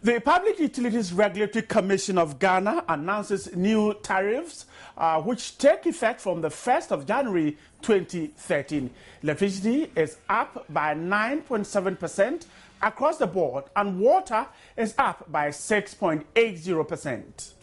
The Public Utilities Regulatory Commission of Ghana announces new tariffs which take effect from the 1st of January 2013. Electricity is up by 9.7% across the board and water is up by 6.80%.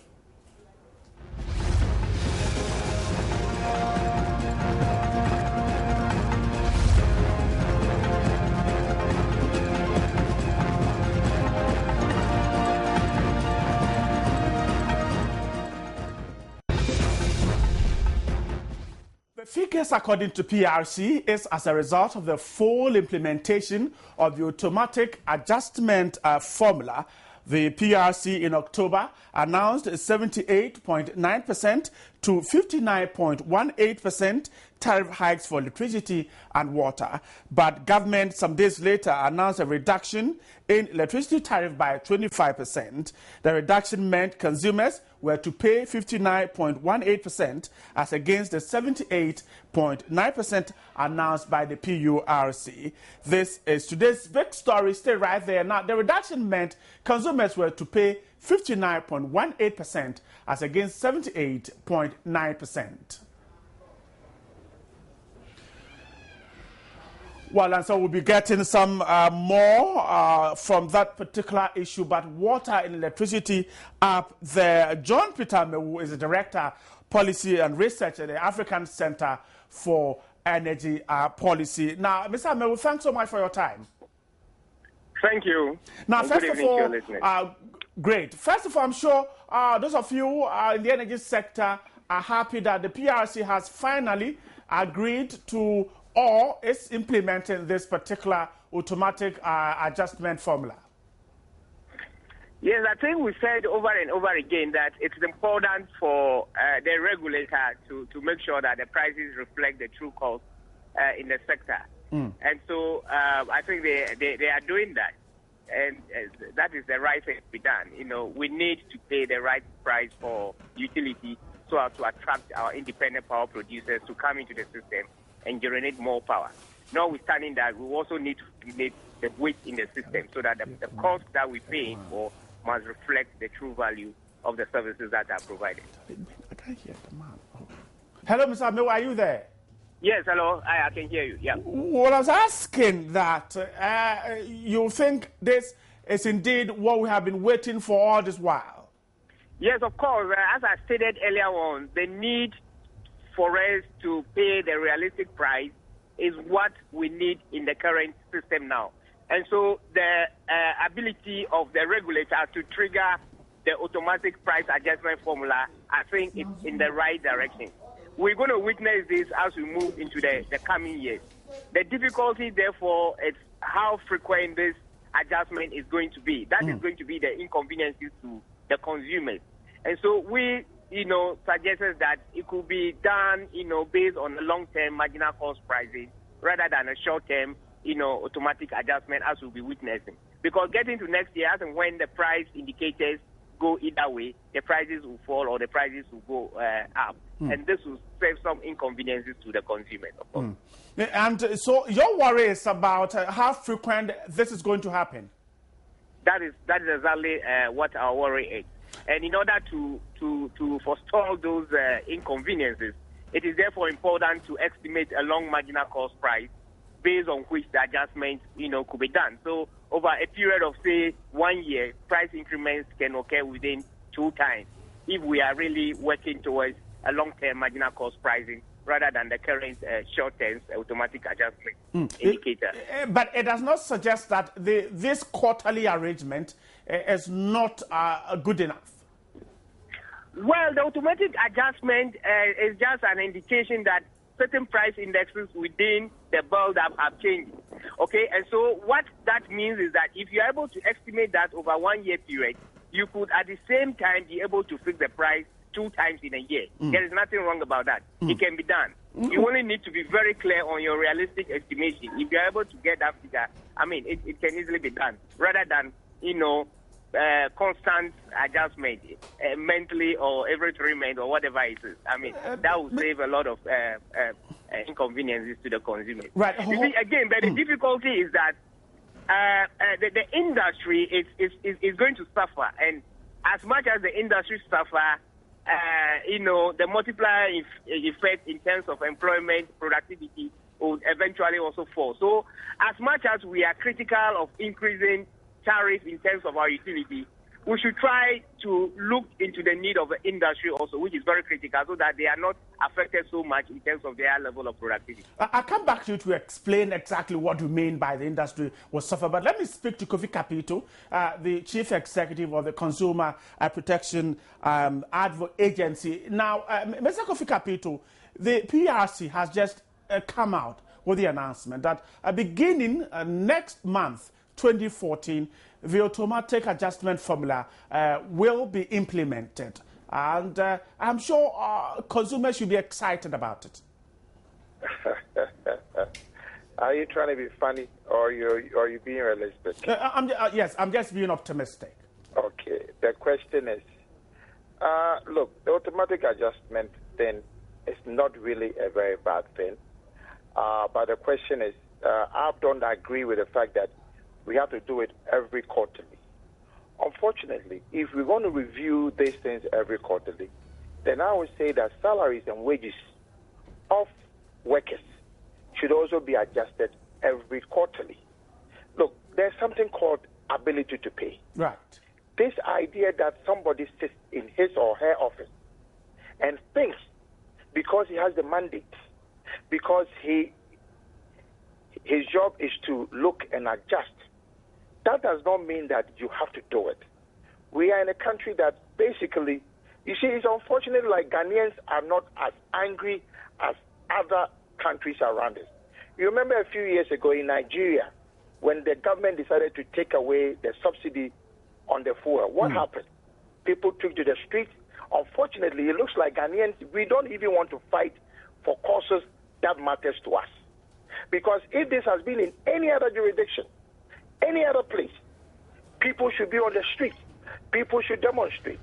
The figures, according to PRC, is as a result of the full implementation of the automatic adjustment formula. The PRC in October announced 78.9% to 59.18% tariff hikes for electricity and water. But government some days later announced a reduction in electricity tariff by 25%. The reduction meant consumers were to pay 59.18% as against the 78.9% announced by the PURC. This is today's big story. Stay right there. Now, the reduction meant consumers were to pay 59.18% as against 78.9%. Well, and so we'll be getting some more from that particular issue, but water and electricity up there. John Peter Mewu is the Director, Policy and Research at the African Center for Energy Policy. Now, Mr. Mewu, thanks so much for your time. Thank you. Now, first of all, great. First of all, I'm sure those of you in the energy sector are happy that the PRC has finally agreed to or is implementing this particular automatic adjustment formula. Yes, I think we said over and over again that it's important for the regulator to make sure that the prices reflect the true cost in the sector. And so I think they are doing that. And that is the right thing to be done. You know, we need to pay the right price for utility so as to attract our independent power producers to come into the system and generate more power. Notwithstanding that, we also need to eliminate the waste in the system so that the cost that we pay for must reflect the true value of the services that are provided. I can't hear the man. Hello, Mr. Mewu, are you there? Yes, hello. I can hear you. Yeah. Well, I was asking that you think this is indeed what we have been waiting for all this while? Yes, of course. As I stated earlier on, the need for us to pay the realistic price is what we need in the current system now. And so the ability of the regulator to trigger the automatic price adjustment formula, I think it's in the right direction. We're going to witness this as we move into the coming years. The difficulty, therefore, is how frequent this adjustment is going to be. That is going to be the inconveniences to the consumers. And so we suggested that it could be done, based on a long-term marginal cost pricing rather than a short-term, automatic adjustment as we'll be witnessing. Because getting to next year, as and when the price indicators go either way, the prices will fall or the prices will go up. And this will save some inconveniences to the consumers, of course. And so your worry is about how frequent this is going to happen? That is exactly what our worry is. And in order to forestall those inconveniences, it is therefore important to estimate a long marginal cost price based on which the adjustments, could be done. So over a period of, say, 1 year, price increments can occur within 2 times if we are really working towards a long-term marginal cost pricing rather than the current short-term automatic adjustment indicator. But it does not suggest that this quarterly arrangement is not good enough. Well, the automatic adjustment is just an indication that certain price indexes within the build-up have changed. Okay, and so what that means is that if you're able to estimate that over 1 year period, you could at the same time be able to fix the price 2 times in a year. There is nothing wrong about that. It can be done. You only need to be very clear on your realistic estimation. If you're able to get that figure, it can easily be done rather than, constant adjustment mentally or every 3 months or whatever it is. That will save a lot of inconveniences to the consumer. Right. You see, again, but the difficulty is that the industry is going to suffer, and as much as the industry suffer, the multiplier effect in terms of employment, productivity will eventually also fall. So as much as we are critical of increasing tariffs in terms of our utility, we should try to look into the need of the industry also, which is very critical, so that they are not affected so much in terms of their level of productivity. I'll come back to you to explain exactly what you mean by the industry will suffer. But let me speak to Kofi Kapito, the Chief Executive of the Consumer Protection Advocate Agency. Now, Mr. Kofi Kapito, the PRC has just come out with the announcement that beginning next month, 2014, the automatic adjustment formula will be implemented. And I'm sure consumers should be excited about it. Are you trying to be funny, or are you being realistic? Yes, I'm just being optimistic. Okay. The question is, look, the automatic adjustment thing is not really a very bad thing. But the question is, I don't agree with the fact that we have to do it every quarterly. Unfortunately, if we're going to review these things every quarterly, then I would say that salaries and wages of workers should also be adjusted every quarterly. Look, there's something called ability to pay. Right. This idea that somebody sits in his or her office and thinks because he has the mandate, because his job is to look and adjust, that does not mean that you have to do it. We are in a country that basically, you see, it's unfortunate like Ghanaians are not as angry as other countries around us. You remember a few years ago in Nigeria, when the government decided to take away the subsidy on the fuel, what happened? People took to the streets. Unfortunately, it looks like Ghanaians, we don't even want to fight for causes that matters to us. Because if this has been in any other jurisdiction, any other place, people should be on the street. People should demonstrate.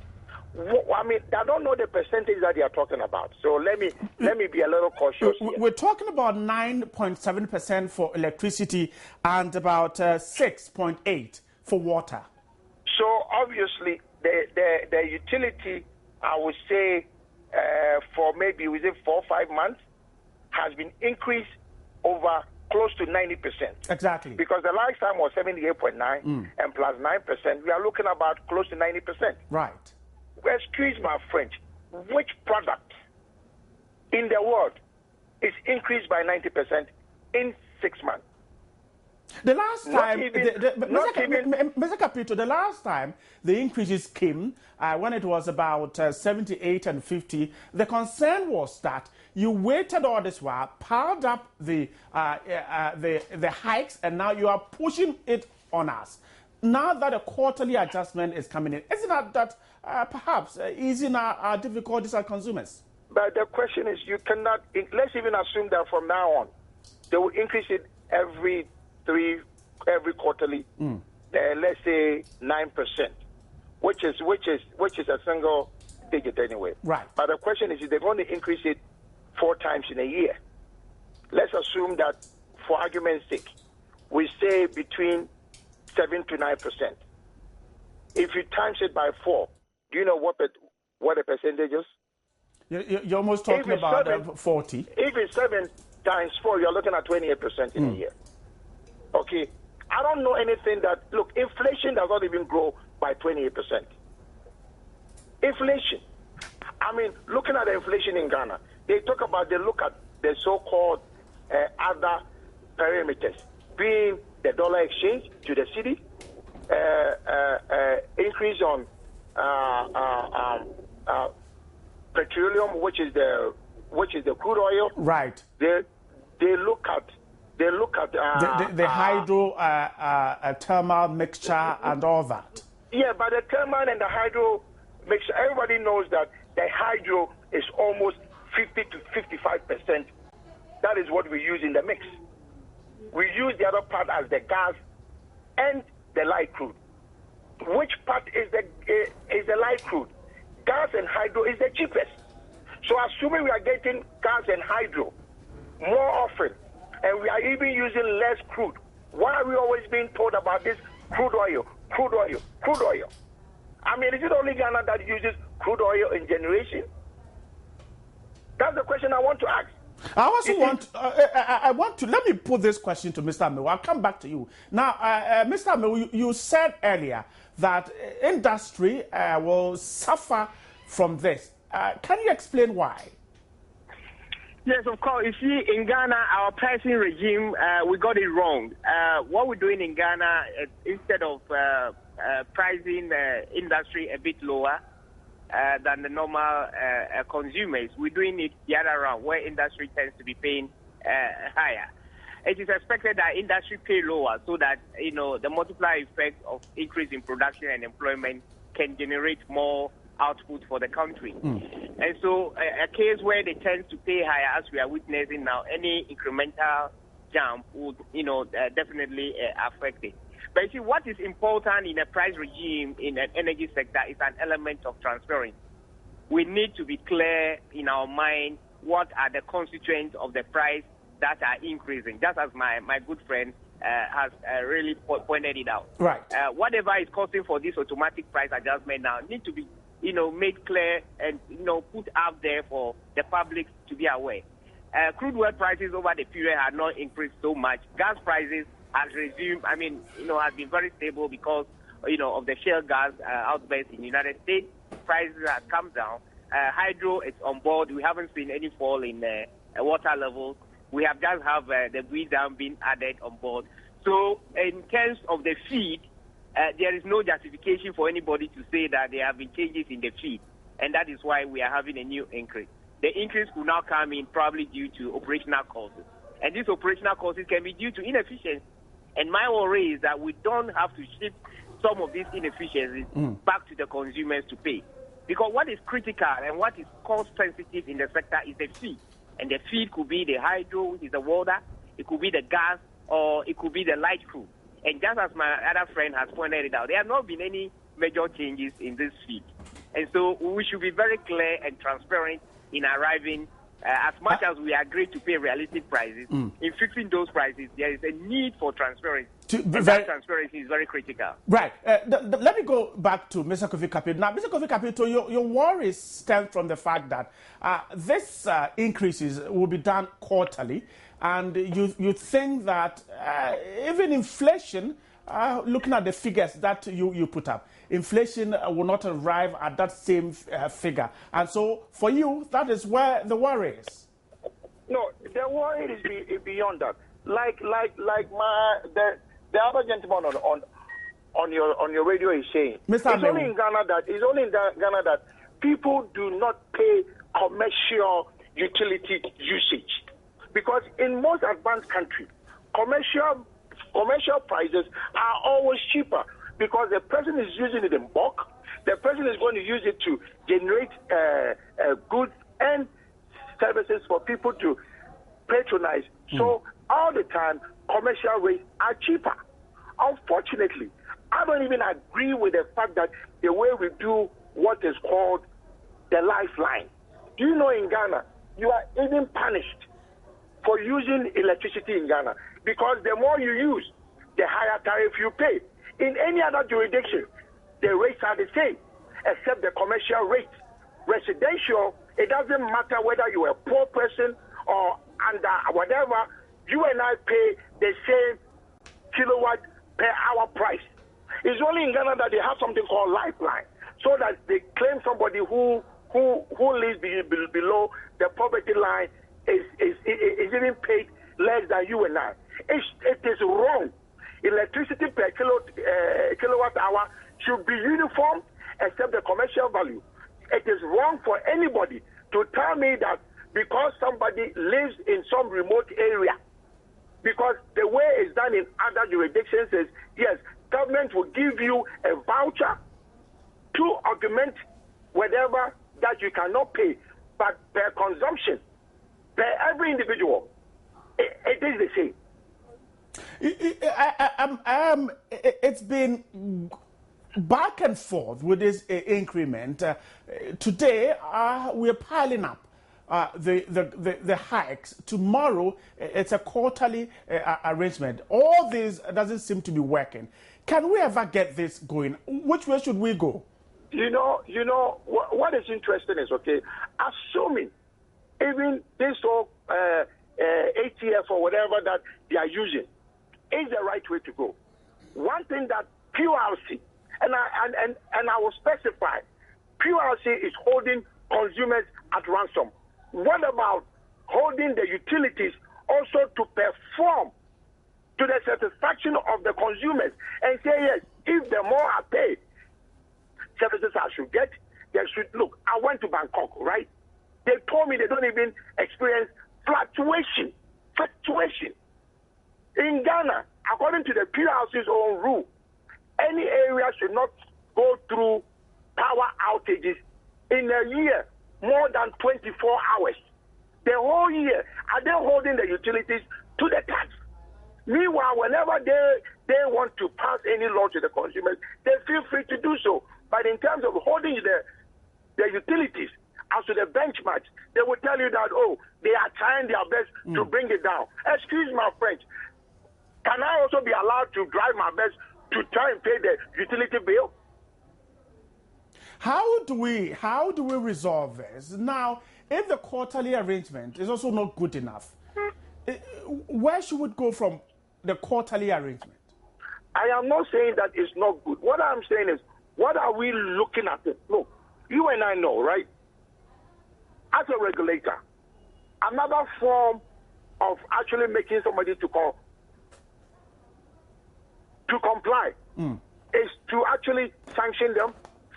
I mean, I don't know the percentage that they are talking about. So let me be a little cautious here. We're talking about 9.7% for electricity and about 6.8% for water. So obviously, the utility, I would say, for maybe within 4 or 5 months, has been increased over close to 90%. Exactly. Because the last time was 78.9 and plus 9%. We are looking about close to 90%. Right. Excuse my French. Which product in the world is increased by 90% in 6 months? The last time, Mr. Capito, the last time the increases came, when it was about 78 and 50, the concern was that you waited all this while, piled up the hikes, and now you are pushing it on us. Now that a quarterly adjustment is coming in, isn't that perhaps easing our difficulties as consumers? But the question is, you cannot, let's even assume that from now on, they will increase it every quarterly, let's say 9%, which is a single digit anyway. Right. But the question is, if they're going to increase it 4 times in a year, let's assume that, for argument's sake, we say between 7 to 9%. If you times it by 4, do you know what the percentage is? You're almost talking about 40. If it's 7 times 4, you're looking at 28% in a year. Okay, I don't know anything that, look, inflation does not even grow by 28%. Inflation. I mean, looking at the inflation in Ghana, they look at the so-called other parameters, being the dollar exchange to the cedi, increase on petroleum, which is the crude oil. Right. They look at the hydro thermal mixture and all that. Yeah, but the thermal and the hydro mixture, everybody knows that the hydro is almost 50 to 55%. That is what we use in the mix. We use the other part as the gas and the light crude. Which part is the light crude? Gas and hydro is the cheapest. So assuming we are getting gas and hydro more often, and we are even using less crude, Why are we always being told about this crude oil, crude oil, crude oil? I mean, is it only Ghana that uses crude oil in generation? That's the question I want to ask. I also want to let me put this question to Mr. Amewo. I'll come back to you now. Mr. Amewo, you said earlier that industry will suffer from this. Can you explain why? Yes, of course. You see, in Ghana, our pricing regime, we got it wrong. What we're doing in Ghana, instead of pricing the industry a bit lower than the normal consumers, we're doing it the other round, where industry tends to be paying higher. It is expected that industry pay lower so that, the multiplier effect of increase in production and employment can generate more output for the country. And so a case where they tend to pay higher, as we are witnessing now, any incremental jump would, definitely affect it. But you see, what is important in a price regime in an energy sector is an element of transparency. We need to be clear in our mind what are the constituents of the price that are increasing, just as my good friend has really pointed it out. Right. Whatever is costing for this automatic price adjustment now need to be made clear and, put out there for the public to be aware. Crude oil prices over the period have not increased so much. Gas prices has resumed, has been very stable because, of the shale gas outburst in the United States. Prices have come down. Hydro is on board. We haven't seen any fall in water levels. We have just have the breed dam being added on board. So in terms of the feed, there is no justification for anybody to say that there have been changes in the feed, and that is why we are having a new increase. The increase will now come in probably due to operational causes, and these operational causes can be due to inefficiency. And my worry is that we don't have to shift some of these inefficiencies back to the consumers to pay, because what is critical and what is cost sensitive in the sector is the feed, and the feed could be the hydro, which is the water, it could be the gas, or it could be the light crude. And just as my other friend has pointed it out, there have not been any major changes in this feed. And so we should be very clear and transparent in arriving, as much as we agree to pay realistic prices, in fixing those prices, there is a need for transparency. That transparency is very critical. Right. Let me go back to Mr. Kofi Kapito. Now, Mr. Kofi Kapito, your worries stem from the fact that this increases will be done quarterly. And you think that even inflation, looking at the figures that you put up, inflation will not arrive at that same figure. And so for you, that is where the worry is. No, the worry is beyond that. Like the other gentleman on your radio is saying, it's only in Ghana that people do not pay commercial utility usage. Because in most advanced countries, commercial prices are always cheaper because the person is using it in bulk. The person is going to use it to generate goods and services for people to patronize. So all the time, commercial rates are cheaper. Unfortunately, I don't even agree with the fact that the way we do what is called the lifeline. Do you know in Ghana, you are even punished for using electricity in Ghana, because the more you use, the higher tariff you pay. In any other jurisdiction, the rates are the same, except the commercial rates. Residential, it doesn't matter whether you're a poor person or under whatever, you and I pay the same kilowatt per hour price. It's only in Ghana that they have something called lifeline, so that they claim somebody who lives below the poverty line is even paid less than you and I. It is wrong. Electricity per kilowatt hour should be uniform except the commercial value. It is wrong for anybody to tell me that because somebody lives in some remote area, because the way it's done in other jurisdictions is, yes, government will give you a voucher to augment whatever that you cannot pay, but per consumption, per every individual, it is the same. It's been back and forth with this increment. Today, we're piling up the hikes. Tomorrow, it's a quarterly arrangement. All this doesn't seem to be working. Can we ever get this going? Which way should we go? What is interesting is, okay, assuming even this whole ATF or whatever that they are using is the right way to go. One thing that PRC, and I will specify, PRC is holding consumers at ransom. What about holding the utilities also to perform to the satisfaction of the consumers and say, yes, if the more I pay, services I should get, they should look. I went to Bangkok, right? They told me they don't even experience fluctuation. In Ghana, according to the PRC's own rule, any area should not go through power outages in a year more than 24 hours. The whole year, are they holding the utilities to the tax? Meanwhile, whenever they want to pass any law to the consumers, they feel free to do so. But in terms of holding the utilities as to the benchmarks, they will tell you that, oh, they are trying their best to bring it down. Excuse my French. Can I also be allowed to drive my best to try and pay the utility bill? How do we resolve this? Now, if the quarterly arrangement is also not good enough, where should we go from the quarterly arrangement? I am not saying that it's not good. What I'm saying is, what are we looking at? Look, you and I know, right? As a regulator, another form of actually making somebody to comply is to actually sanction them,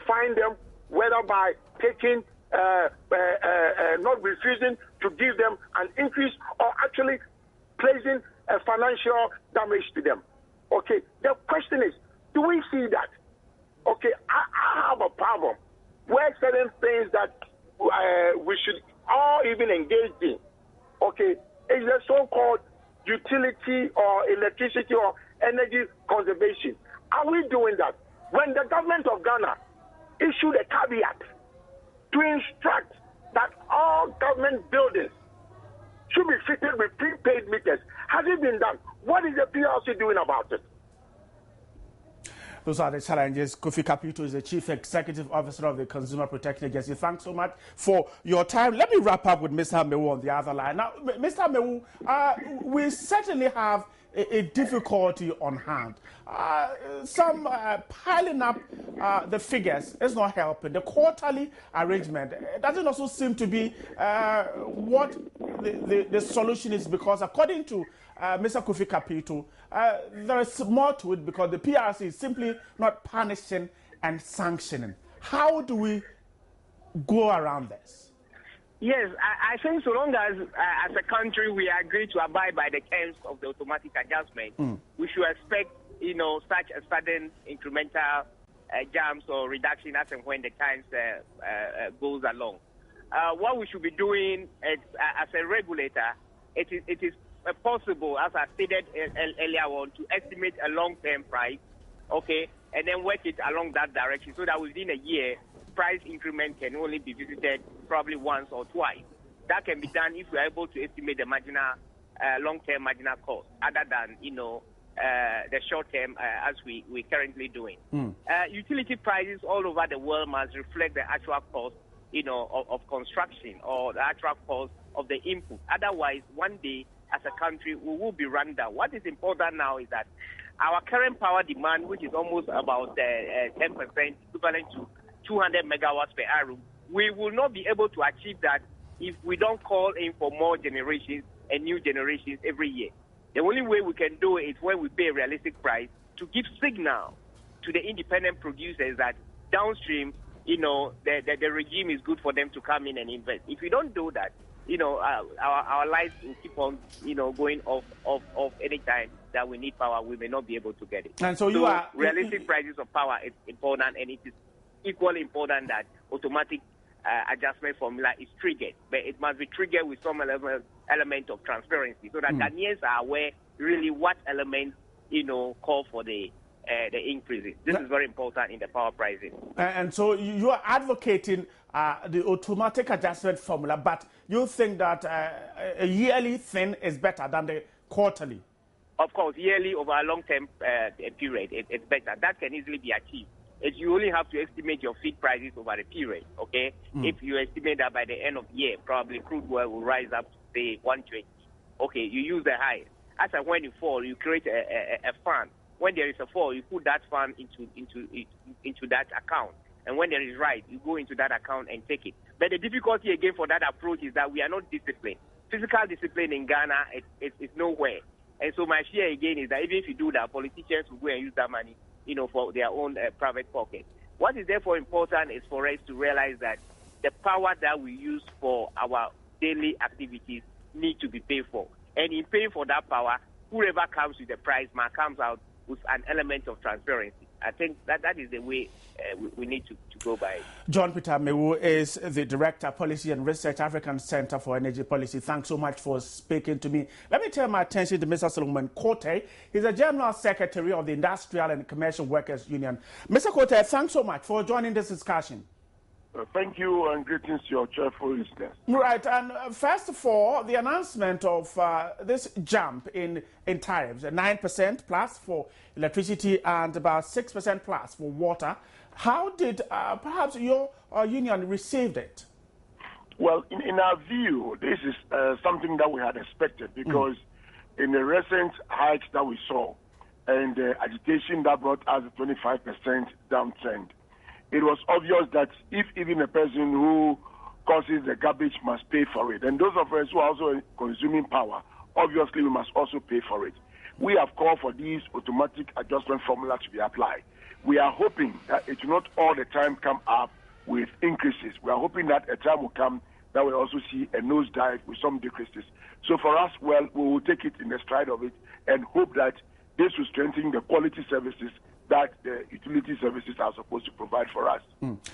fine them, whether by taking, not refusing to give them an increase or actually placing a financial damage to them. Okay, the question is, do we see that? Okay, I have a problem where certain things that we should all even engage in, okay, is the so-called utility or electricity or energy conservation. Are we doing that? When the government of Ghana issued a caveat to instruct that all government buildings should be fitted with prepaid meters, has it been done? What is the PRC doing about it? Those are the challenges. Kofi Kapito is the Chief Executive Officer of the Consumer Protection Agency. Thanks so much for your time. Let me wrap up with Mr. Mewu on the other line. Now, Mr. Mewu, we certainly have a difficulty on hand. Some piling up the figures is not helping. The quarterly arrangement doesn't also seem to be what the solution is, because according to Mr. Kofi Kapito, there is more to it, because the PRC is simply not punishing and sanctioning. How do we go around this? Yes, I think so long as a country we agree to abide by the terms of the automatic adjustment, we should expect, such a sudden incremental jumps or reduction as and when the times goes along. What we should be doing as a regulator, it is possible, as I stated earlier on, to estimate a long-term price, okay, and then work it along that direction so that within a year, price increment can only be visited probably once or twice. That can be done if we are able to estimate the marginal, long-term marginal cost, other than, the short-term as we're currently doing. Utility prices all over the world must reflect the actual cost, of construction or the actual cost of the input. Otherwise, one day, as a country, we will be run down. What is important now is that our current power demand, which is almost about 10%, equivalent to 200 megawatts per hour, we will not be able to achieve that if we don't call in for more generations and new generations every year. The only way we can do it is when we pay a realistic price to give signal to the independent producers that downstream, the regime is good for them to come in and invest. If we don't do that, our lives will keep on, going off any time that we need power. We may not be able to get it. And so realistic prices of power is important, and it is equally important that automatic adjustment formula is triggered, but it must be triggered with some element of transparency, so that Ghanaians are aware really what elements call for the the increases. This is very important in the power pricing. And so you are advocating the automatic adjustment formula, but you think that a yearly thing is better than the quarterly? Of course, yearly over a long-term period, it's better. That can easily be achieved. You only have to estimate your feed prices over a period, okay? If you estimate that by the end of the year, probably crude oil will rise up to, say, 120. Okay, you use the high. As and when you fall, you create a fund. When there is a fall, you put that fund into that account. And when there is rise, you go into that account and take it. But the difficulty, again, for that approach is that we are not disciplined. Physical discipline in Ghana is nowhere. And so my fear, again, is that even if you do that, politicians will go and use that money, for their own private pocket. What is therefore important is for us to realize that the power that we use for our daily activities need to be paid for. And in paying for that power, whoever comes with the price comes out with an element of transparency. I think that is the way we need to go by it. John Peter Mewu is the Director, Policy and Research, African Center for Energy Policy. Thanks so much for speaking to me. Let me turn my attention to Mr. Solomon Kote. He's the General Secretary of the Industrial and Commercial Workers Union. Mr. Kote, thanks so much for joining this discussion. Thank you and greetings to your cheerful listeners. Right, and first of all, the announcement of this jump in tariffs, 9% plus for electricity and about 6% plus for water. How did perhaps your union received it? Well, in our view, this is something that we had expected because in the recent hikes that we saw and the agitation that brought us a 25% downtrend, it was obvious that if even a person who causes the garbage must pay for it, and those of us who are also consuming power, obviously we must also pay for it. We have called for these automatic adjustment formula to be applied. We are hoping that it will not all the time come up with increases. We are hoping that a time will come that we'll also see a nosedive with some decreases. So for us, well, we will take it in the stride of it and hope that this will strengthen the quality services that the utility services are supposed to provide for us.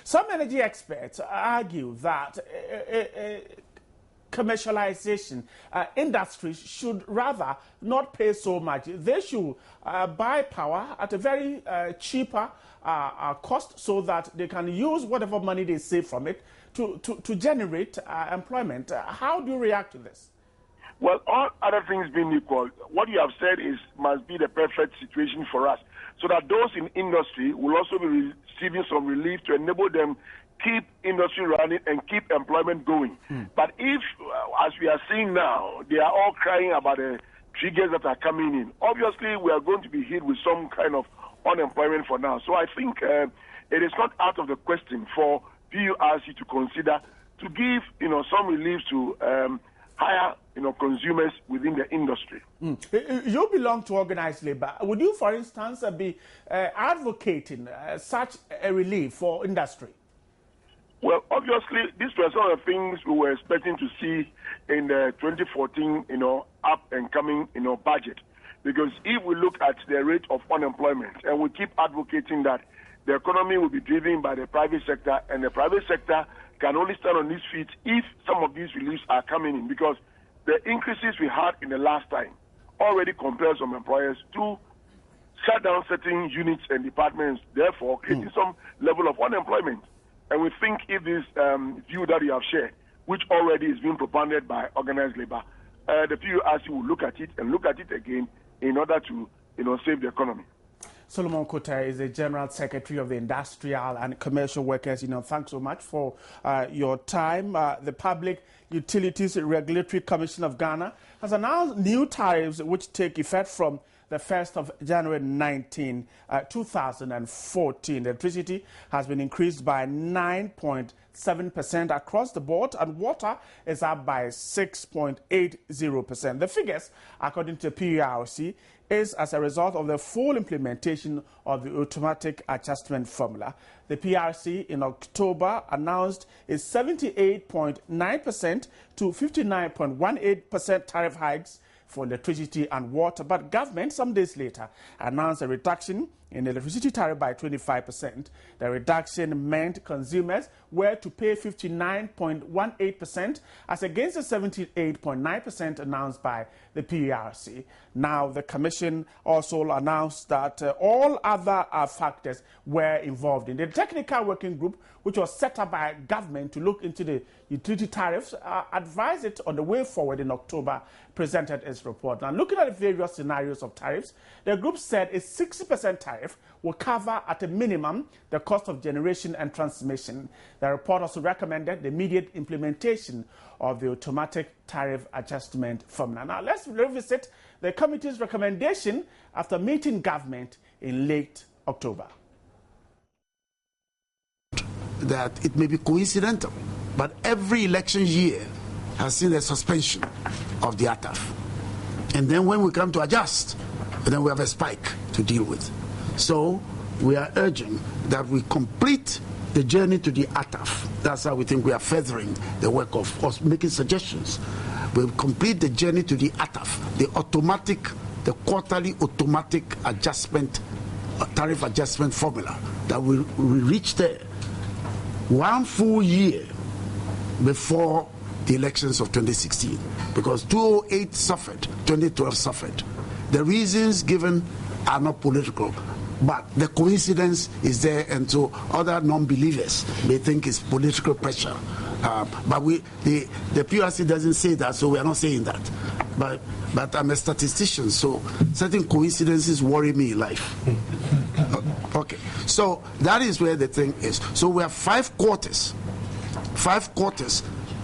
Some energy experts argue that commercialization industries should rather not pay so much. They should buy power at a very cheaper cost so that they can use whatever money they save from it to generate employment. How do you react to this? Well, all other things being equal, what you have said must be the perfect situation for us, so that those in industry will also be receiving some relief to enable them keep industry running and keep employment going. But if, as we are seeing now, they are all crying about the triggers that are coming in, obviously we are going to be hit with some kind of unemployment for now. So I think it is not out of the question for PURC to consider to give some relief to higher consumers within the industry. You belong to organized labor. Would you, for instance, be advocating such a relief for industry? Well, obviously, these were some of the things we were expecting to see in the 2014, up and coming, budget. Because if we look at the rate of unemployment and we keep advocating that the economy will be driven by the private sector, and the private sector can only stand on its feet if some of these reliefs are coming in, because the increases we had in the last time already compels some employers to shut down certain units and departments, therefore creating some level of unemployment. And we think if this view that you have shared, which already is being propounded by organized labor, the PURC will look at it and look at it again in order to save the economy. Solomon Kote is the General Secretary of the Industrial and Commercial Workers Union. Thanks so much for your time. The Public Utilities Regulatory Commission of Ghana has announced new tariffs which take effect from the 1st of January 2014. Electricity has been increased by 9.7% across the board, and water is up by 6.80%. The figures, according to PURC, is as a result of the full implementation of the automatic adjustment formula. The PRC in October announced a 78.9% to 59.18% tariff hikes for electricity and water, but government some days later announced a reduction in the electricity tariff by 25%. The reduction meant consumers were to pay 59.18% as against the 78.9% announced by the PRC. Now, the Commission also announced that all other factors were involved in the technical working group, which was set up by government to look into the utility tariffs, advised it on the way forward in October, presented its report. Now, looking at the various scenarios of tariffs, the group said a 60% tariff will cover at a minimum the cost of generation and transmission. The report also recommended the immediate implementation of the automatic tariff adjustment formula. Now, let's revisit the committee's recommendation after meeting government in late October. That it may be coincidental, but every election year has seen a suspension of the ATAF. And then when we come to adjust, then we have a spike to deal with. So we are urging that we complete the journey to the ATAF. That's how we think we are furthering the work of us making suggestions. We'll complete the journey to the ATAF, the quarterly automatic adjustment, tariff adjustment formula, that we reach there 1 full year before the elections of 2016, because 2008 suffered, 2012 suffered. The reasons given are not political, but the coincidence is there, and so other non-believers may think it's political pressure. But the PRC doesn't say that, so we are not saying that. But I'm a statistician, so certain coincidences worry me in life. Okay, so that is where the thing is. So we have 5 quarters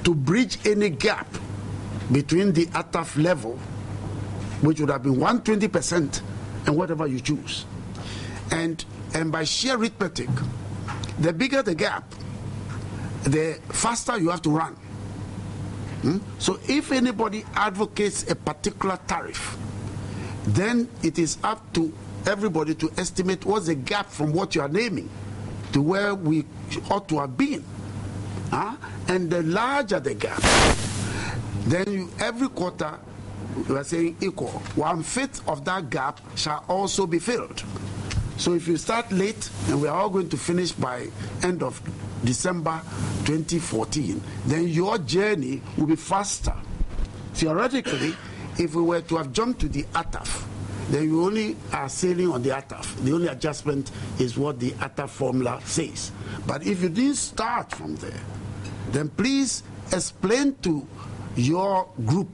to bridge any gap between the ATAF level, which would have been 120%, and whatever you choose. And by sheer arithmetic, the bigger the gap, the faster you have to run. So if anybody advocates a particular tariff, then it is up to everybody to estimate what's the gap from what you are naming to where we ought to have been. And the larger the gap, then every quarter, we are saying equal. 1/5 of that gap shall also be filled. So if you start late, and we are all going to finish by end of December 2014, then your journey will be faster. Theoretically, if we were to have jumped to the ATAF, then you only are sailing on the ATAF. The only adjustment is what the ATAF formula says. But if you didn't start from there, then please explain to your group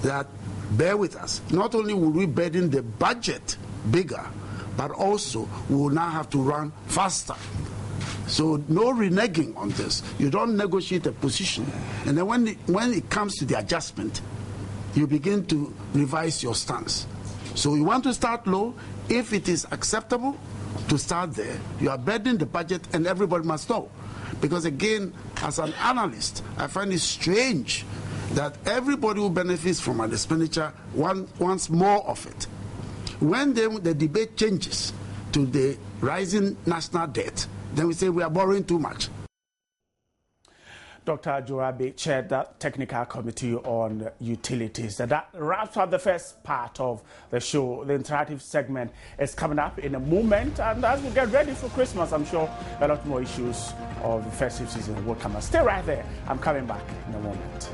that, bear with us, not only will we burden the budget bigger, but also we will now have to run faster. So no reneging on this. You don't negotiate a position, and then when it comes to the adjustment, you begin to revise your stance. So you want to start low. If it is acceptable to start there, you are burdening the budget, and everybody must know. Because again, as an analyst, I find it strange that everybody who benefits from an expenditure wants more of it. When the debate changes to the rising national debt, then we say we are borrowing too much. Dr. Jorabi chaired that technical committee on utilities. That wraps up the first part of the show. The interactive segment is coming up in a moment, and as we get ready for Christmas, I'm sure a lot more issues of the festive season will come up. Stay right there. I'm coming back in a moment.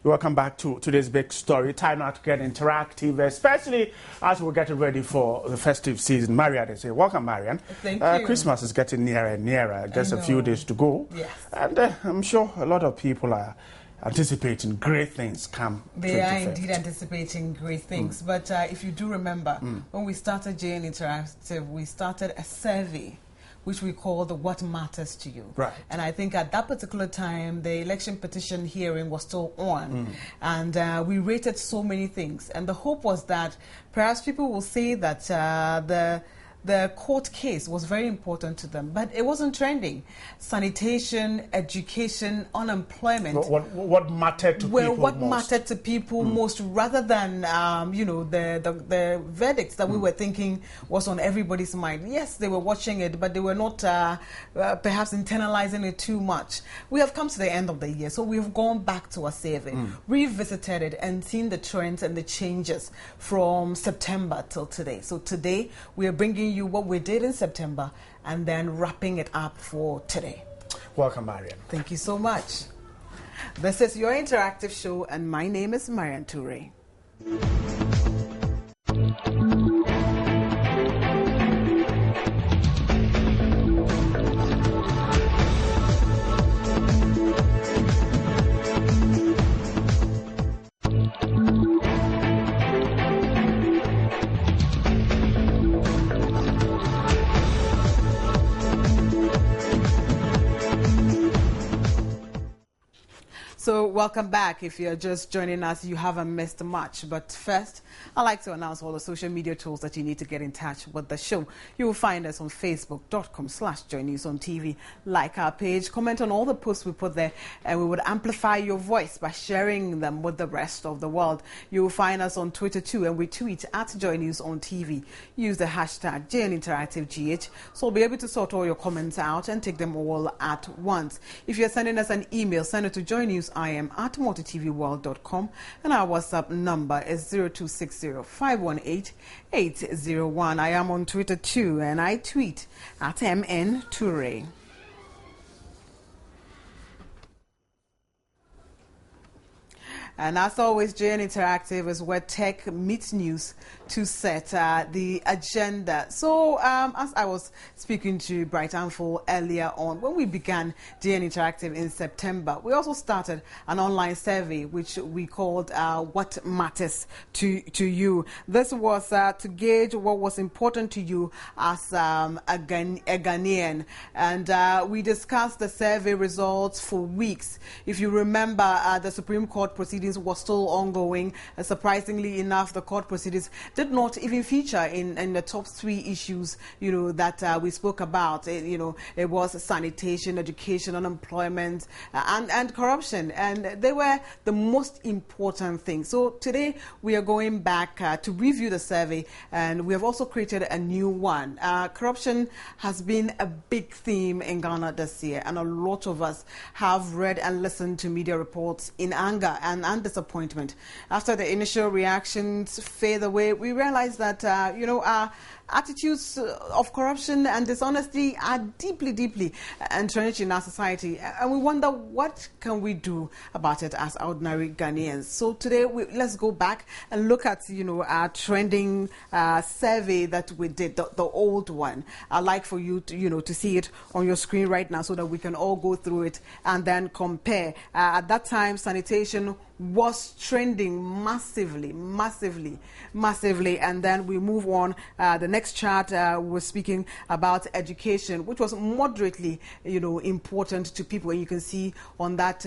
Welcome back to today's big story. Time now to get interactive, especially as we're getting ready for the festive season. Marian is here. Welcome, Marian. Thank you. Christmas is getting nearer and nearer. Just a few days to go. Yes. And I'm sure a lot of people are anticipating great things come. They are indeed anticipating great things. But if you do remember, when we started JN Interactive, we started a survey which we call the What Matters to You. Right. And I think at that particular time, the election petition hearing was still on. And we rated so many things. And the hope was that perhaps people will say that the court case was very important to them, but it wasn't trending. Sanitation, education, unemployment. What mattered to people what most? mattered to people most, rather than the verdicts that we were thinking was on everybody's mind. Yes, they were watching it, but they were not perhaps internalizing it too much. We have come to the end of the year, so we've gone back to our survey, revisited it, and seen the trends and the changes from September till today. So today we are bringing you what we did in September and then wrapping it up for today. Welcome, Marian. Thank you so much. This is your interactive show, and my name is Marian Toure. So welcome back. If you're just joining us, you haven't missed much. But first, I'd like to announce all the social media tools that you need to get in touch with the show. You will find us on facebook.com/joynews-on-TV. Like our page, comment on all the posts we put there, and we would amplify your voice by sharing them with the rest of the world. You will find us on Twitter too, and we tweet at Joy News on TV. Use the hashtag JNInteractiveGH, so we'll be able to sort all your comments out and take them all at once. If you're sending us an email, send it to joynewsim@multitvworld.com, and our WhatsApp number is 0260-518-801. I am on Twitter too, and I tweet at MN Toure. And as always, JN Interactive is where tech meets news to set the agenda. So as I was speaking to Bright Anful earlier on, when we began JN Interactive in September, we also started an online survey which we called What Matters to You. This was to gauge what was important to you as a Ghanaian. And we discussed the survey results for weeks. If you remember, the Supreme Court proceedings was still ongoing. Surprisingly enough, the court proceedings did not even feature in the top 3 issues, that we spoke about. It was sanitation, education, unemployment, and corruption, and they were the most important things. So today we are going back to review the survey, and we have also created a new one. Corruption has been a big theme in Ghana this year, and a lot of us have read and listened to media reports in anger and disappointment. After the initial reactions fade away, we realize that our attitudes of corruption and dishonesty are deeply entrenched in our society, and we wonder what can we do about it as ordinary Ghanaians. So today let's go back and look at our trending survey that we did, the old one. I'd like for you to to see it on your screen right now, so that we can all go through it and then compare. At that time, sanitation was trending massively, and then we move on. The next chart we're speaking about education, which was moderately important to people, and you can see on that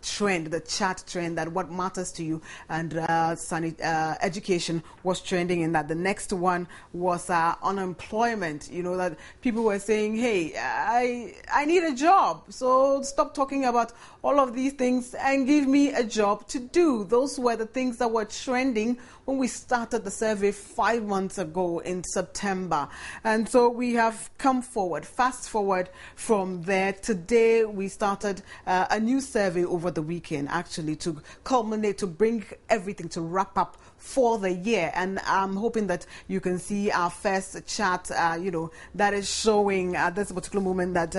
trend, the chart trend, that what matters to you, and education was trending in that. The next one was unemployment. That people were saying, hey, I need a job, so stop talking about all of these things and give me a job to do. Those were the things that were trending when we started the survey 5 months ago in September. And so we have come forward, fast forward from there. Today we started a new survey over the weekend, actually, to culminate, to bring everything, to wrap up for the year. And I'm hoping that you can see our first chart, that is showing at this particular moment that,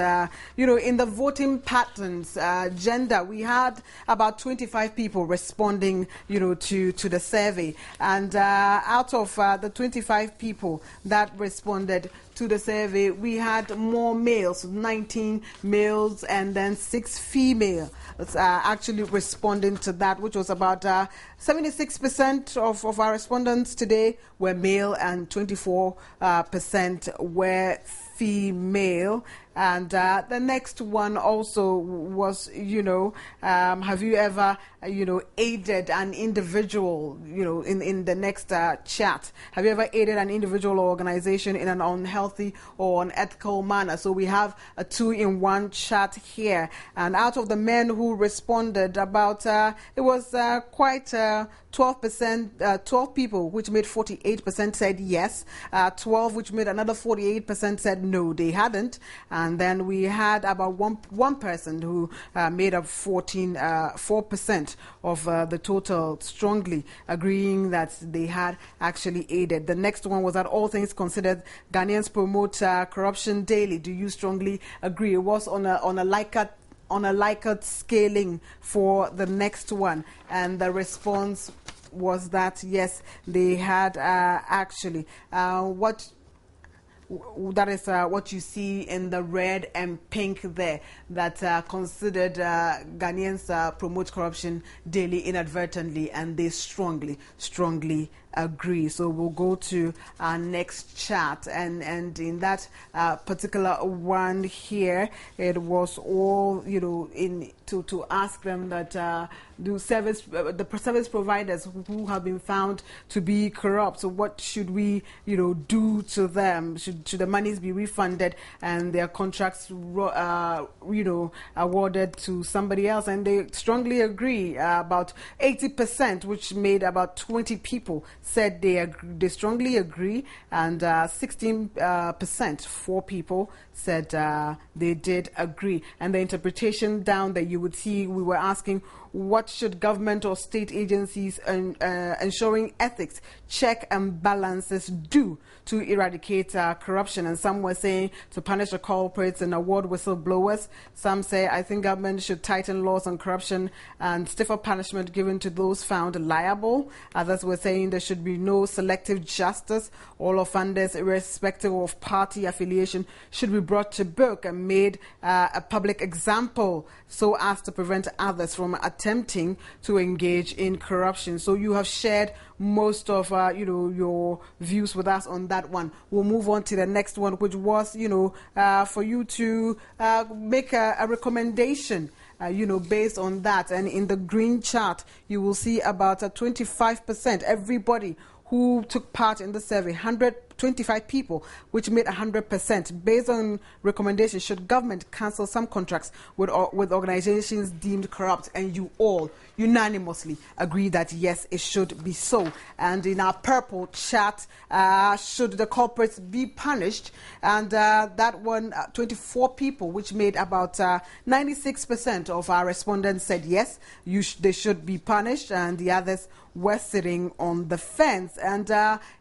in the voting patterns, gender, we had about 25 people responding, to the survey. And out of the 25 people that responded, to the survey, we had more males, 19 males and then 6 females actually responding to that, which was about 76% of our respondents today were male and 24% were female. And the next one also was, have you ever, aided an individual, in the next chat? Have you ever aided an individual or organization in an unhealthy or unethical manner? So we have a 2-in-1 chat here. And out of the men who responded, about, it was quite 12%, 12 people, which made 48% said yes. 12, which made another 48% said no, they hadn't. And then we had about one person who made up 4% of the total, strongly agreeing that they had actually aided. The next one was that all things considered, Ghanaians promote corruption daily. Do you strongly agree? It was on a Likert scaling for the next one, and the response was that yes, they had actually. That is what you see in the red and pink there, that considered Ghanaians promote corruption daily inadvertently, and they strongly agree. So we'll go to our next chat, and in that particular one here, it was all to ask them that the service providers who have been found to be corrupt. So what should we do to them? Should the monies be refunded and their contracts awarded to somebody else? And they strongly agree. About 80%, which made about 20 people, said they strongly agree, and 16%, 4 people, said they did agree. And the interpretation down there, you would see we were asking, what should government or state agencies ensuring ethics, check and balances do to eradicate corruption? And some were saying to punish the culprits and award whistleblowers. Some say, I think government should tighten laws on corruption and stiffer punishment given to those found liable. Others were saying there should be no selective justice. All offenders, irrespective of party affiliation, should be brought to book and made a public example so as to prevent others from attempting to engage in corruption. So you have shared most of your views with us on that one. We'll move on to the next one, which was for you to make a recommendation based on that. And in the green chart, you will see about 25%, everybody who took part in the survey, 125 people, which made 100%. Based on recommendations, should government cancel some contracts with organizations deemed corrupt? And you all unanimously agree that yes, it should be so. And in our purple chart, should the culprits be punished? And that one, 24 people, which made about 96% of our respondents, said yes, they should be punished, and the others were sitting on the fence. And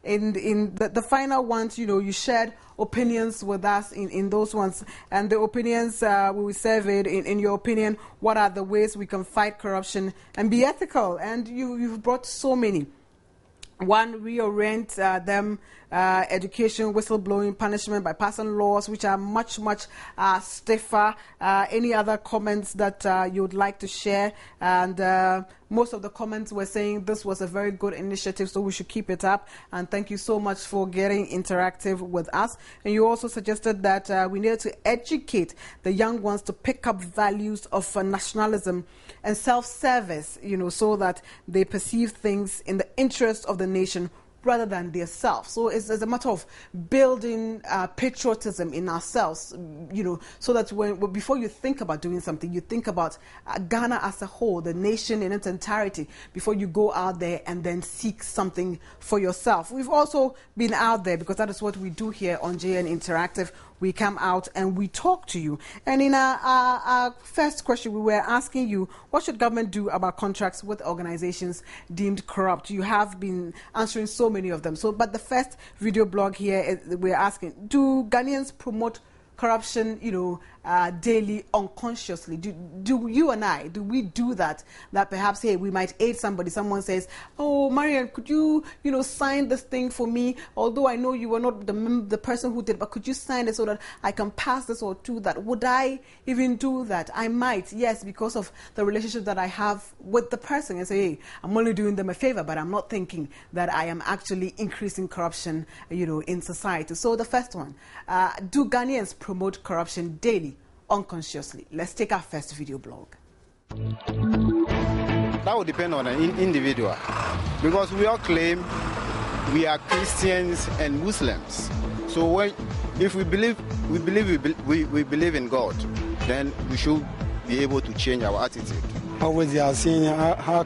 in the final ones, you shared opinions with us in those ones. And the opinions we surveyed, in your opinion, what are the ways we can fight corruption and be ethical? And you've brought so many. One, reorient them, education, whistleblowing, punishment by passing laws which are much stiffer. Any other comments that you would like to share? And most of the comments were saying this was a very good initiative, so we should keep it up. And thank you so much for getting interactive with us. And you also suggested that we needed to educate the young ones to pick up values of nationalism and self-service, so that they perceive things in the interest of the nation rather than themselves. So it's a matter of building patriotism in ourselves, so that before you think about doing something, you think about Ghana as a whole, the nation in its entirety, before you go out there and then seek something for yourself. We've also been out there because that is what we do here on JN Interactive. We come out and we talk to you. And in our first question, we were asking you, what should government do about contracts with organizations deemed corrupt? You have been answering so many of them. But the first video blog here, we're asking, do Ghanaians promote corruption, daily unconsciously? Do you and I, do we do that? That perhaps, hey, we might aid somebody. Someone says, oh, Marian, could you, sign this thing for me? Although I know you were not the person who did, but could you sign it so that I can pass this or do that? Would I even do that? I might, yes, because of the relationship that I have with the person, and say, hey, I'm only doing them a favor, but I'm not thinking that I am actually increasing corruption, in society. So the first one, do Ghanaians promote corruption daily, unconsciously? Let's take our first video blog. That would depend on an individual, because we all claim we are Christians and Muslims. So if we believe in God, then we should be able to change our attitude. Always they are saying, how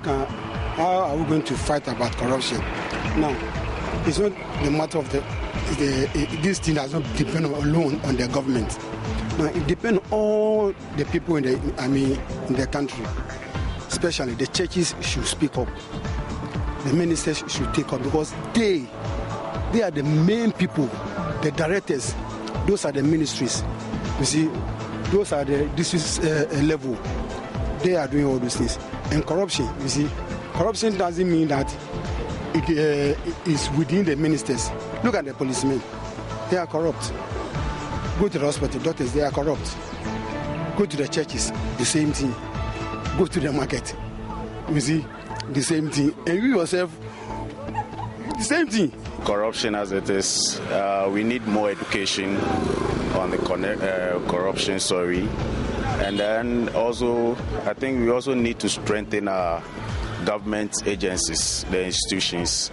are we going to fight about corruption? Now, it's not the matter of this thing does not depend alone on the government. Now, it depends on all the people in the country. Especially the churches should speak up. The ministers should take up, because they are the main people, the directors. Those are the ministries. You see, those are the district level. They are doing all those things. And corruption, you see, corruption doesn't mean that it is within the ministers. Look at the policemen. They are corrupt. Go to the hospital, doctors, they are corrupt. Go to the churches, the same thing. Go to the market, you see, the same thing. And you yourself, the same thing. Corruption as it is, we need more education on the corruption story. And then also, I think we also need to strengthen our government agencies, the institutions.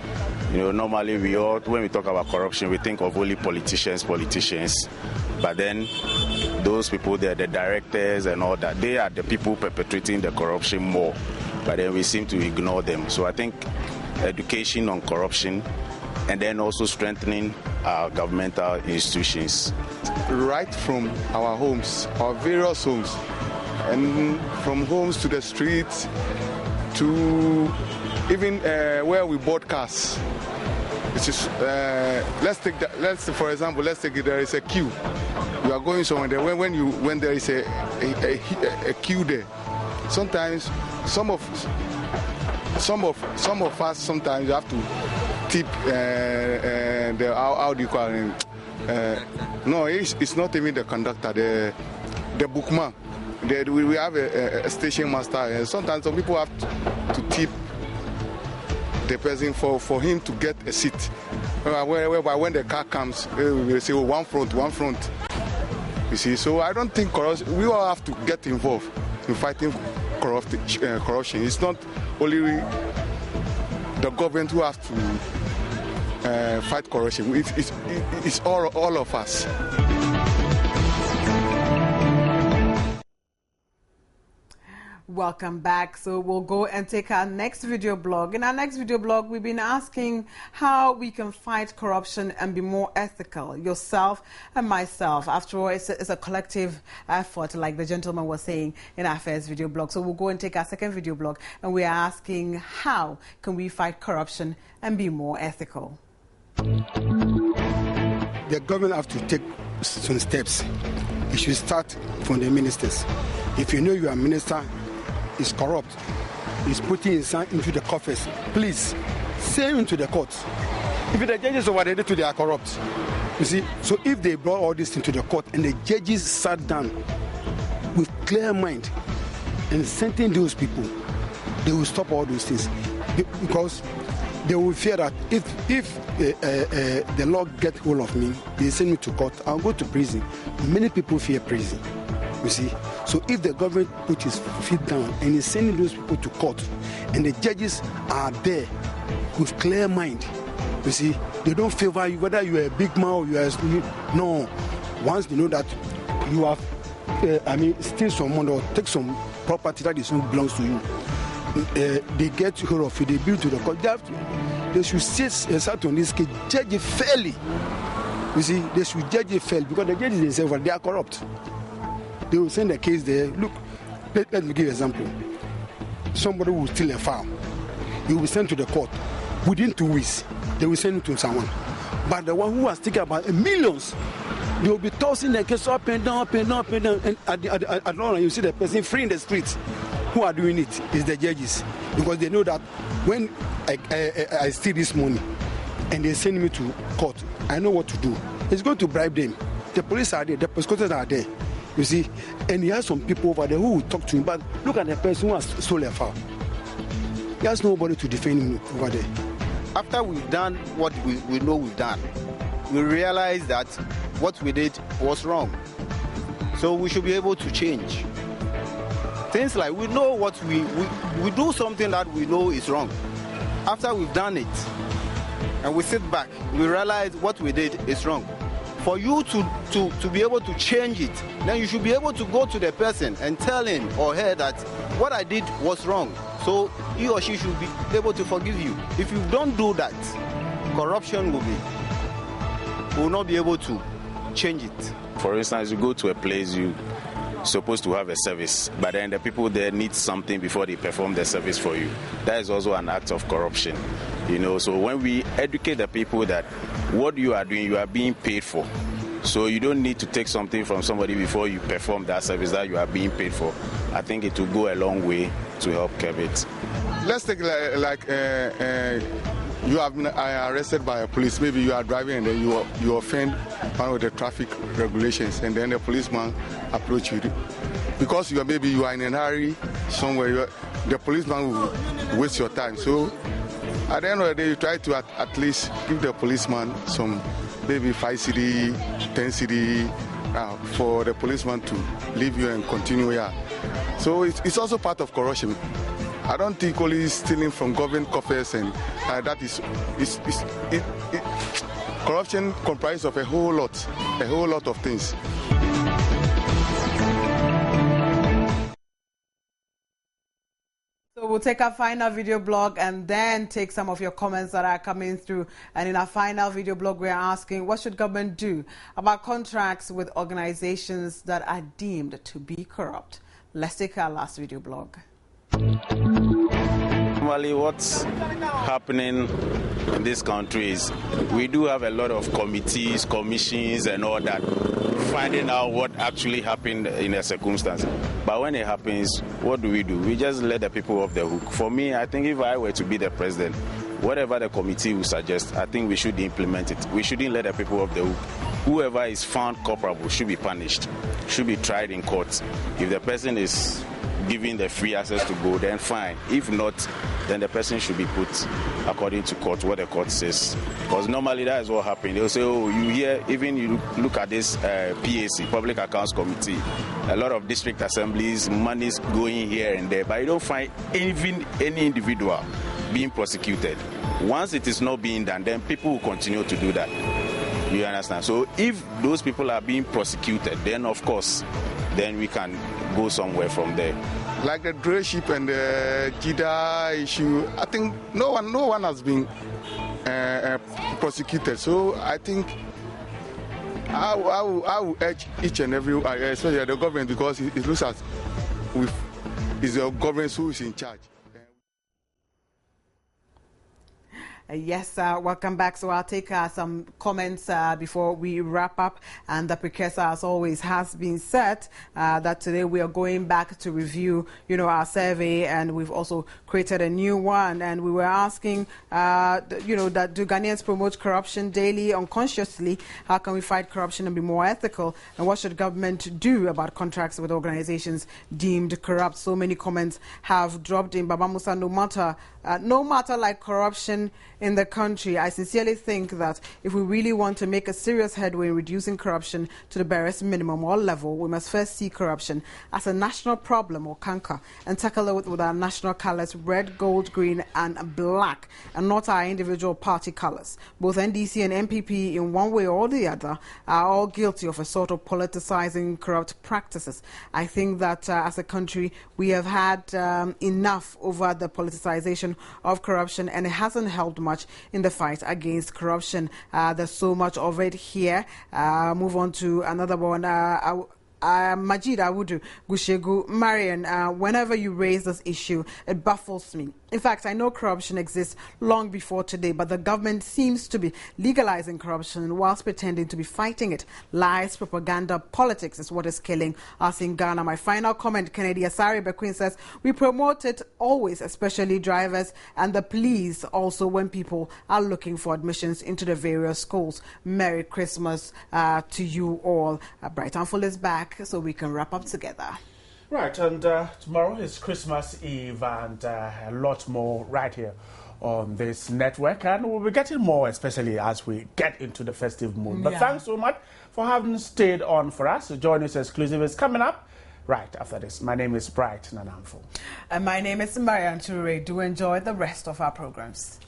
Normally when we talk about corruption, we think of only politicians. But then those people, they're the directors and all that. They are the people perpetrating the corruption more. But then we seem to ignore them. So I think education on corruption, and then also strengthening our governmental institutions. Right from our homes, our various homes, and from homes to the streets, to even where we bought cars. For example, let's take it, there is a queue. You are going somewhere there. When there is a queue there, sometimes some of us sometimes you have to tip how do you call it? No, it's not even the conductor, the bookman. We have a station master, and sometimes some people have to tip the person for him to get a seat. Whereby when the car comes, we say, one front. You see, so I don't think corruption, we all have to get involved in fighting corruption. It's not only the government who has to fight corruption. It's all of us. Welcome back. So we'll go and take our next video blog. In our next video blog, we've been asking how we can fight corruption and be more ethical, yourself and myself. After all, it's a collective effort, like the gentleman was saying in our first video blog. So we'll go and take our second video blog, and we're asking how can we fight corruption and be more ethical. The government have to take some steps. It should start from the ministers. If you know you are a minister is corrupt, is putting his hand into the coffers, please send him to the court. If the judges over there they are corrupt, you see. So if they brought all this into the court and the judges sat down with clear mind and sentencing those people, they will stop all those things, because they will fear that if the law get hold of me, they send me to court, I'll go to prison. Many people fear prison. You see, so if the government puts his feet down and is sending those people to court, and the judges are there with clear mind, you see, they don't favor you whether you are a big man or you are no. Once they know that you have, steal some money or take some property that is not belongs to you, they get hold of you, they bill to the court. They should start on this case, judge it fairly. You see, they should judge it fairly, because the judges themselves, they are corrupt. They will send the case there. Look, let me give you an example. Somebody will steal a farm. He will be sent to the court. Within 2 weeks, they will send it to someone. But the one who was taking about millions, They will be tossing the case up and down, up and down, up and down. And at long you see the person free in the streets. Who are doing it is the judges, because they know that when I steal this money and they send me to court, I know what to do. It's going to bribe them. The police are there, the prosecutors are there, you see. And he has some people over there who will talk to him. But look at the person who has stolen a fowl. He has nobody to defend him over there. After we've done what we know we've done, we realize that what we did was wrong. So we should be able to change. Things like we know what we do something that we know is wrong. After we've done it and we sit back, we realize what we did is wrong. For you to be able to change it, then you should be able to go to the person and tell him or her that what I did was wrong. So he or she should be able to forgive you. If you don't do that, corruption will not be able to change it. For instance, you go to a place, you're supposed to have a service, but then the people there need something before they perform the service for you. That is also an act of corruption. So when we educate the people that what you are doing, you are being paid for. So you don't need to take something from somebody before you perform that service that you are being paid for. I think it will go a long way to help curb it. Let's take you have been arrested by a police. Maybe you are driving and then you offend one of the traffic regulations, and then the policeman approach you. Because you are in a hurry somewhere, the policeman will waste your time. So at the end of the day, you try to at least give the policeman some, maybe 5 cedi, 10 cedi, for the policeman to leave you and continue here. So it's also part of corruption. I don't think only stealing from government coffers and that is corruption comprises of a whole lot of things. So we'll take our final video blog and then take some of your comments that are coming through. And in our final video blog, we are asking, what should government do about contracts with organizations that are deemed to be corrupt? Let's take our last video blog. Normally, what's happening in this country is we do have a lot of committees, commissions, and all that, finding out what actually happened in a circumstance. But when it happens, what do? We just let the people off the hook. For me, I think if I were to be the president, whatever the committee will suggest, I think we should implement it. We shouldn't let the people off the hook. Whoever is found culpable should be punished, should be tried in court. If the person is given the free access to go, then fine. If not, then the person should be put according to court, what the court says. Because normally that is what happens. They'll say, oh, you hear, even you look at this PAC, Public Accounts Committee, a lot of district assemblies, money's going here and there, but you don't find even any individual being prosecuted. Once it is not being done, then people will continue to do that. You understand? So if those people are being prosecuted, then of course, then we can go somewhere from there. Like the drayship and the JIDA issue, I think no one has been prosecuted. So I think I will urge each and every, especially the government, because it looks as if it's the government who is in charge. Yes, welcome back. So I'll take some comments before we wrap up. And the precursor, as always, has been set that today we are going back to review, our survey, and we've also created a new one. And we were asking, that do Ghanaians promote corruption daily, unconsciously? How can we fight corruption and be more ethical? And what should government do about contracts with organizations deemed corrupt? So many comments have dropped in. Baba Musa, no matter like corruption in the country, I sincerely think that if we really want to make a serious headway in reducing corruption to the barest minimum or level, we must first see corruption as a national problem or canker and tackle it with our national colors, red, gold, green and black, and not our individual party colors. Both NDC and MPP, in one way or the other, are all guilty of a sort of politicizing corrupt practices. I think that as a country, we have had enough over the politicization of corruption, and it hasn't helped much in the fight against corruption. There's so much of it here. Move on to another one. Majid Awudu Gushegu Marian, whenever you raise this issue, it baffles me. In fact, I know corruption exists long before today, but the government seems to be legalizing corruption whilst pretending to be fighting it. Lies, propaganda, politics is what is killing us in Ghana. My final comment, Kennedy Asare Bequin says, we promote it always, especially drivers and the police, also when people are looking for admissions into the various schools. Merry Christmas to you all. Bright and Full is back, so we can wrap up together. Right, and tomorrow is Christmas Eve, and a lot more right here on this network, and we'll be getting more, especially as we get into the festive mood. But thanks so much for having stayed on for us. So join us exclusive is coming up right after this. My name is Bright Nanamfo. And my name is Marian Ture. Do enjoy the rest of our programs.